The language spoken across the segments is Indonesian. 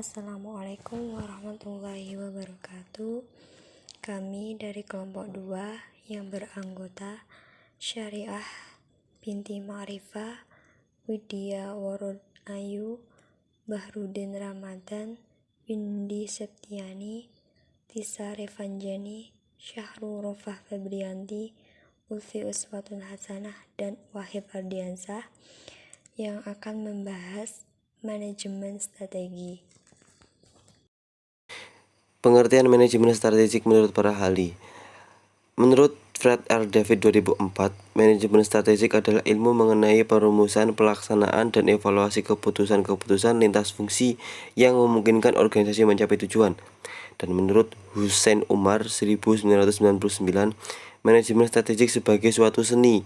Assalamualaikum warahmatullahi wabarakatuh. Kami dari kelompok 2 yang beranggota Syariah binti Ma'rifah, Widya Warud Ayu, Bahrudin Ramadan, Windy Septiani, Tisa Revanjani, Syahrul Rofah Febrianti, Ulfi Uswatun Hasanah, dan Wahid Ardiansah yang akan membahas manajemen strategi. Pengertian manajemen strategik menurut para ahli. Menurut Fred R. David 2004, manajemen strategik adalah ilmu mengenai perumusan, pelaksanaan, dan evaluasi keputusan-keputusan lintas fungsi yang memungkinkan organisasi mencapai tujuan. Dan menurut Hussein Umar 1999, manajemen strategik sebagai suatu seni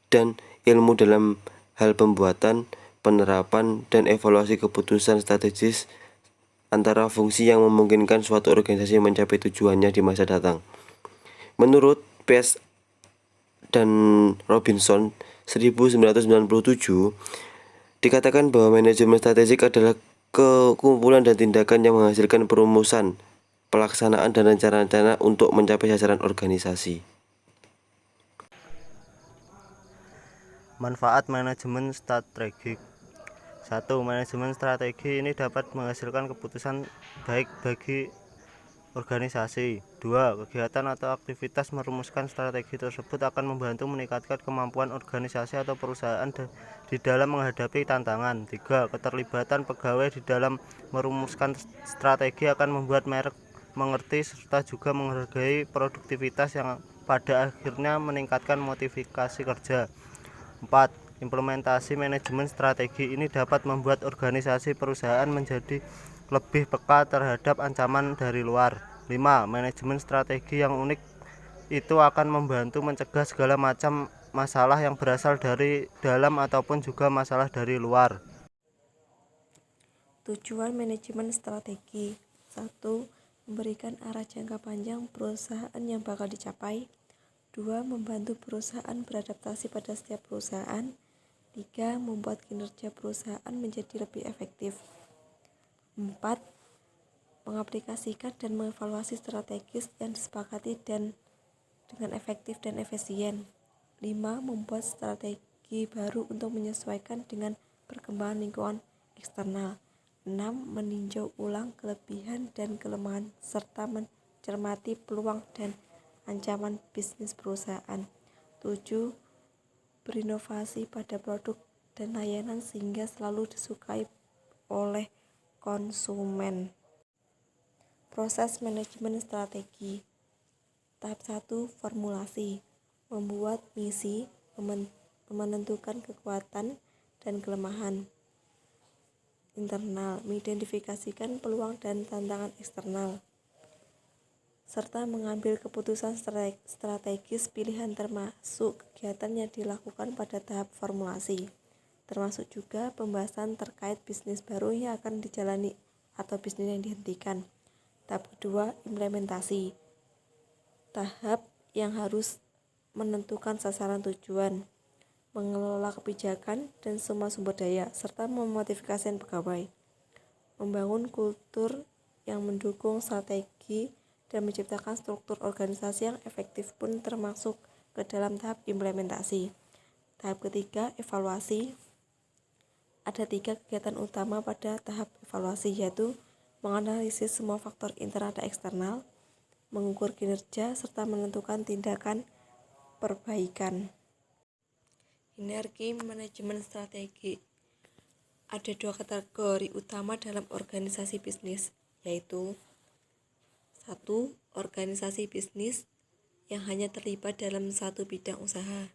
dan ilmu dalam hal pembuatan, penerapan, dan evaluasi keputusan strategis antara fungsi yang memungkinkan suatu organisasi mencapai tujuannya di masa datang. Menurut Pease dan Robinson 1997, dikatakan bahwa manajemen strategik adalah kekumpulan dan tindakan yang menghasilkan perumusan, pelaksanaan, dan rencana-rencana untuk mencapai sasaran organisasi. Manfaat manajemen strategik. 1. Manajemen strategi ini dapat menghasilkan keputusan baik bagi organisasi. 2. Kegiatan atau aktivitas merumuskan strategi tersebut akan membantu meningkatkan kemampuan organisasi atau perusahaan di dalam menghadapi tantangan. 3. Keterlibatan pegawai di dalam merumuskan strategi akan membuat merek mengerti serta juga menghargai produktivitas yang pada akhirnya meningkatkan motivasi kerja. 4. Implementasi manajemen strategi ini dapat membuat organisasi perusahaan menjadi lebih peka terhadap ancaman dari luar. 5. Manajemen strategi yang unik itu akan membantu mencegah segala macam masalah yang berasal dari dalam ataupun juga masalah dari luar. Tujuan manajemen strategi. 1. Memberikan arah jangka panjang perusahaan yang bakal dicapai. 2. Membantu perusahaan beradaptasi pada setiap perusahaan. 3. Membuat kinerja perusahaan menjadi lebih efektif. 4. Mengaplikasikan dan mengevaluasi strategis yang disepakati dan dengan efektif dan efisien. 5. Membuat strategi baru untuk menyesuaikan dengan perkembangan lingkungan eksternal. 6. Meninjau ulang kelebihan dan kelemahan serta mencermati peluang dan ancaman bisnis perusahaan. 7. Berinovasi pada produk dan layanan sehingga selalu disukai oleh konsumen. Proses manajemen strategi. Tahap 1. Formulasi. Membuat misi, menentukan kekuatan dan kelemahan internal, mengidentifikasikan peluang dan tantangan eksternal, serta mengambil keputusan strategis pilihan termasuk kegiatan yang dilakukan pada tahap formulasi, termasuk juga pembahasan terkait bisnis baru yang akan dijalani atau bisnis yang dihentikan. Tahap kedua, implementasi. Tahap yang harus menentukan sasaran tujuan, mengelola kebijakan dan semua sumber daya, serta memotivasi pegawai, membangun kultur yang mendukung strategi, dan menciptakan struktur organisasi yang efektif pun termasuk ke dalam tahap implementasi. Tahap ketiga, evaluasi. Ada 3 kegiatan utama pada tahap evaluasi, yaitu menganalisis semua faktor internal dan eksternal, mengukur kinerja, serta menentukan tindakan perbaikan. Hierarki manajemen strategi. Ada 2 kategori utama dalam organisasi bisnis, yaitu 1. Organisasi bisnis yang hanya terlibat dalam satu bidang usaha,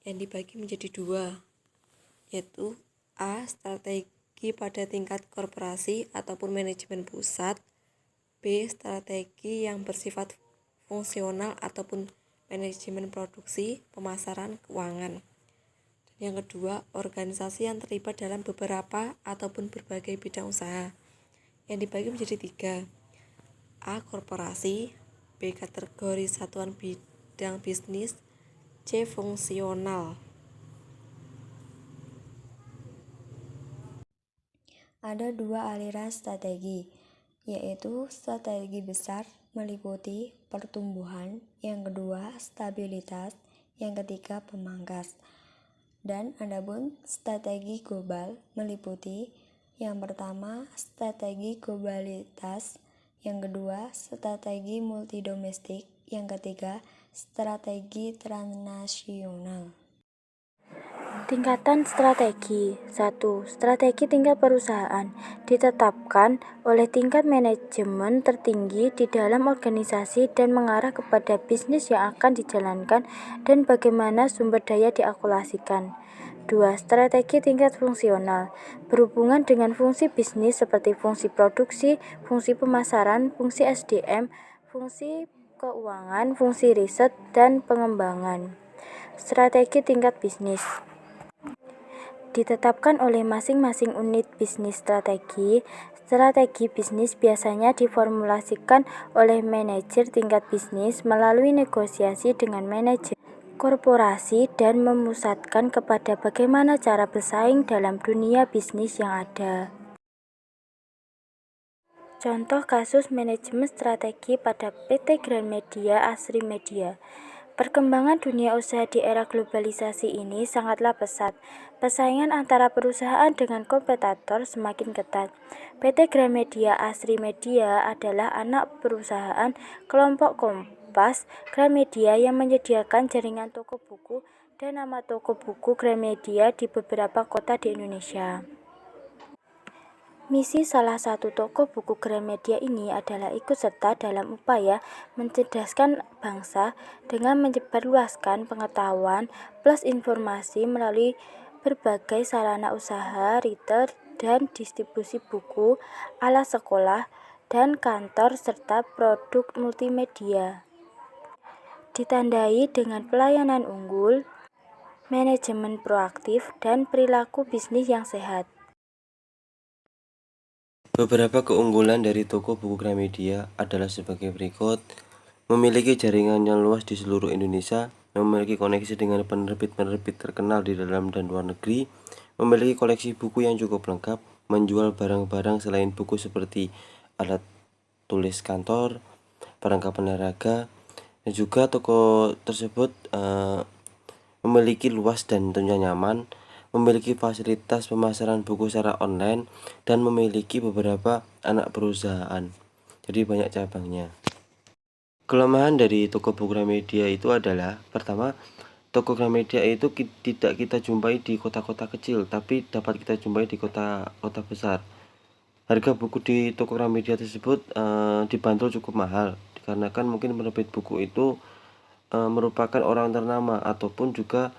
yang dibagi menjadi 2, yaitu A. Strategi pada tingkat korporasi ataupun manajemen pusat. B. Strategi yang bersifat fungsional ataupun manajemen produksi, pemasaran, keuangan. Dan yang kedua, organisasi yang terlibat dalam beberapa ataupun berbagai bidang usaha, yang dibagi menjadi 3. A. Korporasi. B. Kategori satuan bidang bisnis. C. Fungsional. Ada dua aliran strategi, yaitu strategi besar meliputi pertumbuhan, yang kedua stabilitas, yang ketiga pemangkas. Dan adapun strategi global meliputi yang pertama strategi globalitas, yang kedua strategi multidomestik, yang ketiga strategi transnasional. Tingkatan strategi. 1. Strategi tingkat perusahaan ditetapkan oleh tingkat manajemen tertinggi di dalam organisasi dan mengarah kepada bisnis yang akan dijalankan dan bagaimana sumber daya diakulasikan. 2. Strategi tingkat fungsional berhubungan dengan fungsi bisnis seperti fungsi produksi, fungsi pemasaran, fungsi SDM, fungsi keuangan, fungsi riset, dan pengembangan. Strategi tingkat bisnis ditetapkan oleh masing-masing unit bisnis strategi. Strategi bisnis biasanya diformulasikan oleh manajer tingkat bisnis melalui negosiasi dengan manajer korporasi dan memusatkan kepada bagaimana cara bersaing dalam dunia bisnis yang ada. Contoh kasus manajemen strategi pada PT Gramedia Asri Media. Perkembangan dunia usaha di era globalisasi ini sangatlah pesat. Persaingan antara perusahaan dengan kompetitor semakin ketat. PT Gramedia Asri Media adalah anak perusahaan kelompok Kompas Gramedia yang menyediakan jaringan toko buku dan nama toko buku Gramedia di beberapa kota di Indonesia. Misi salah satu toko buku Gramedia ini adalah ikut serta dalam upaya mencerdaskan bangsa dengan menyebarluaskan pengetahuan plus informasi melalui berbagai sarana usaha, retail, dan distribusi buku, alat sekolah, dan kantor serta produk multimedia. Ditandai dengan pelayanan unggul, manajemen proaktif, dan perilaku bisnis yang sehat. Beberapa keunggulan dari toko buku Gramedia adalah sebagai berikut. Memiliki jaringan yang luas di seluruh Indonesia, memiliki koneksi dengan penerbit-penerbit terkenal di dalam dan luar negeri, memiliki koleksi buku yang cukup lengkap, menjual barang-barang selain buku seperti alat tulis kantor, perlengkapan olahraga, dan juga toko tersebut memiliki luas dan tentunya nyaman, memiliki fasilitas pemasaran buku secara online, dan memiliki beberapa anak perusahaan. Jadi banyak cabangnya. Kelemahan dari toko buku Gramedia itu adalah, pertama, toko Gramedia itu tidak kita jumpai di kota-kota kecil, tapi dapat kita jumpai di kota-kota besar. Harga buku di toko Gramedia tersebut dibanderol cukup mahal, dikarenakan mungkin penerbit buku itu merupakan orang ternama, ataupun juga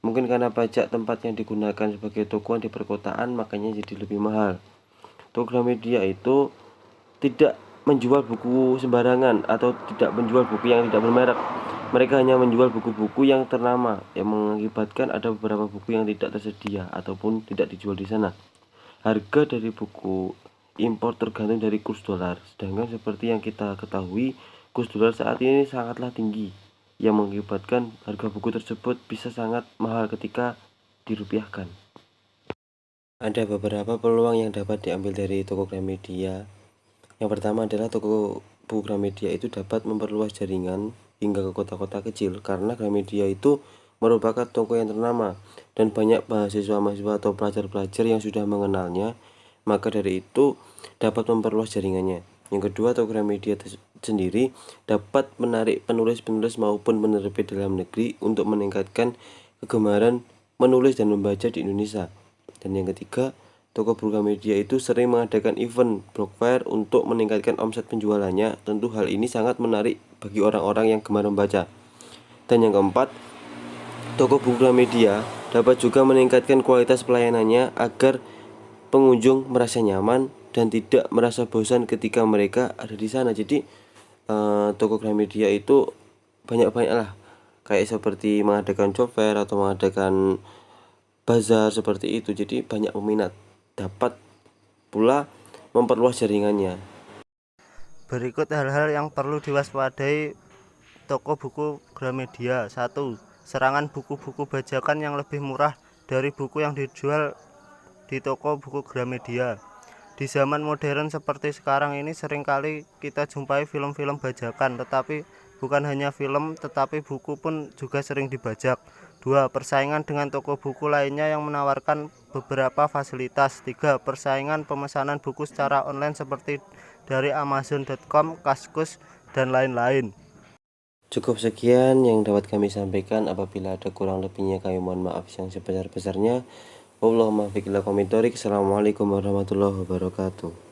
mungkin karena pajak tempat yang digunakan sebagai tokoan di perkotaan, makanya jadi lebih mahal. Toko Gramedia itu tidak menjual buku sembarangan atau tidak menjual buku yang tidak bermerek. Mereka hanya menjual buku-buku yang ternama, yang mengakibatkan ada beberapa buku yang tidak tersedia ataupun tidak dijual di sana. Harga dari buku impor tergantung dari kurs dolar, sedangkan seperti yang kita ketahui, kurs dolar saat ini sangatlah tinggi, yang mengakibatkan harga buku tersebut bisa sangat mahal ketika dirupiahkan. Ada beberapa peluang yang dapat diambil dari toko Gramedia. Yang pertama adalah toko buku Gramedia itu dapat memperluas jaringan hingga ke kota-kota kecil, karena Gramedia itu merupakan toko yang ternama dan banyak mahasiswa-mahasiswa atau pelajar-pelajar yang sudah mengenalnya, maka dari itu dapat memperluas jaringannya. Yang kedua, toko Gramedia sendiri dapat menarik penulis-penulis maupun penerbit dalam negeri untuk meningkatkan kegemaran menulis dan membaca di Indonesia. Dan yang ketiga, toko buku Gramedia itu sering mengadakan event blog fair untuk meningkatkan omset penjualannya. Tentu hal ini sangat menarik bagi orang-orang yang gemar membaca. Dan yang keempat, toko buku Gramedia dapat juga meningkatkan kualitas pelayanannya agar pengunjung merasa nyaman dan tidak merasa bosan ketika mereka ada di sana. Jadi toko Gramedia itu banyak-banyak lah, kayak seperti mengadakan job fair atau mengadakan bazar seperti itu. Jadi banyak peminat, dapat pula memperluas jaringannya. Berikut hal-hal yang perlu diwaspadai toko buku Gramedia. 1. Serangan buku-buku bajakan yang lebih murah dari buku yang dijual di toko buku Gramedia. Di zaman modern seperti sekarang ini seringkali kita jumpai film-film bajakan, tetapi bukan hanya film tetapi buku pun juga sering dibajak. 2. Persaingan dengan toko buku lainnya yang menawarkan beberapa fasilitas. 3. Persaingan pemesanan buku secara online seperti dari Amazon.com, Kaskus, dan lain-lain. Cukup sekian yang dapat kami sampaikan. Apabila ada kurang lebihnya kami mohon maaf yang sebesar-besarnya. Wallahumma fiqh ila qomitorik. Assalamualaikum warahmatullahi wabarakatuh.